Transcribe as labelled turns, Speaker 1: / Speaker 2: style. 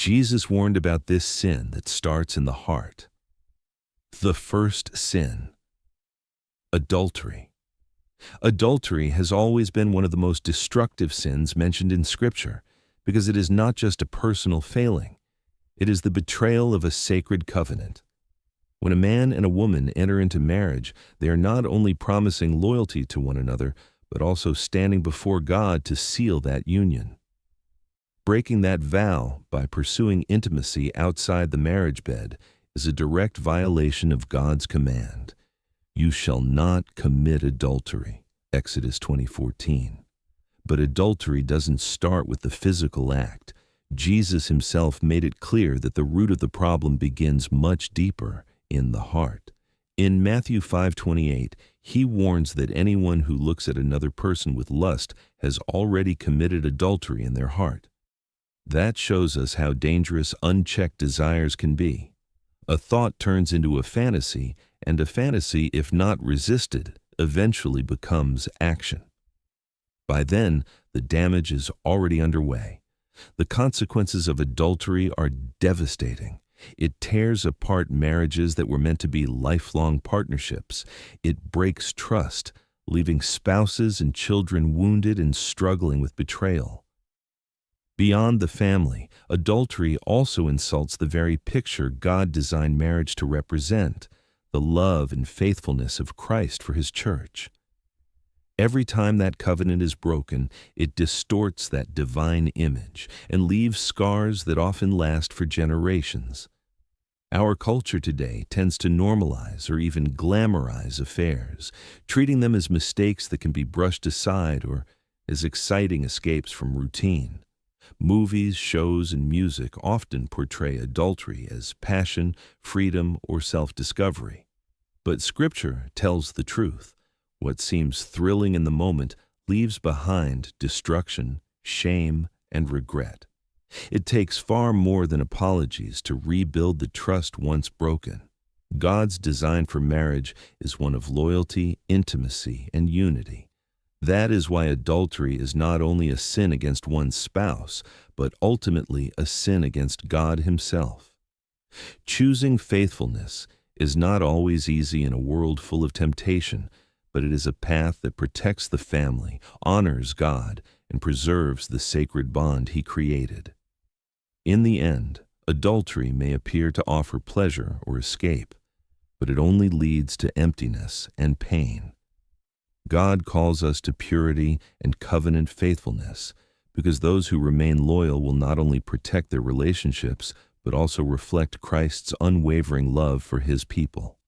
Speaker 1: Jesus warned about this sin that starts in the heart. The first sin, adultery. Adultery has always been one of the most destructive sins mentioned in Scripture because it is not just a personal failing. It is the betrayal of a sacred covenant. When a man and a woman enter into marriage, they are not only promising loyalty to one another, but also standing before God to seal that union. Breaking that vow by pursuing intimacy outside the marriage bed is a direct violation of God's command. You shall not commit adultery, Exodus 20:14. But adultery doesn't start with the physical act. Jesus himself made it clear that the root of the problem begins much deeper, in the heart. In Matthew 5:28, he warns that anyone who looks at another person with lust has already committed adultery in their heart. That shows us how dangerous unchecked desires can be. A thought turns into a fantasy, and a fantasy, if not resisted, eventually becomes action. By then, the damage is already underway. The consequences of adultery are devastating. It tears apart marriages that were meant to be lifelong partnerships. It breaks trust, leaving spouses and children wounded and struggling with betrayal. Beyond the family, adultery also insults the very picture God designed marriage to represent, the love and faithfulness of Christ for his church. Every time that covenant is broken, it distorts that divine image and leaves scars that often last for generations. Our culture today tends to normalize or even glamorize affairs, treating them as mistakes that can be brushed aside or as exciting escapes from routine. Movies, shows, and music often portray adultery as passion, freedom, or self-discovery. But Scripture tells the truth. What seems thrilling in the moment leaves behind destruction, shame, and regret. It takes far more than apologies to rebuild the trust once broken. God's design for marriage is one of loyalty, intimacy, and unity. That is why adultery is not only a sin against one's spouse, but ultimately a sin against God himself. Choosing faithfulness is not always easy in a world full of temptation, but it is a path that protects the family, honors God, and preserves the sacred bond he created. In the end, adultery may appear to offer pleasure or escape, but it only leads to emptiness and pain. God calls us to purity and covenant faithfulness, because those who remain loyal will not only protect their relationships, but also reflect Christ's unwavering love for his people.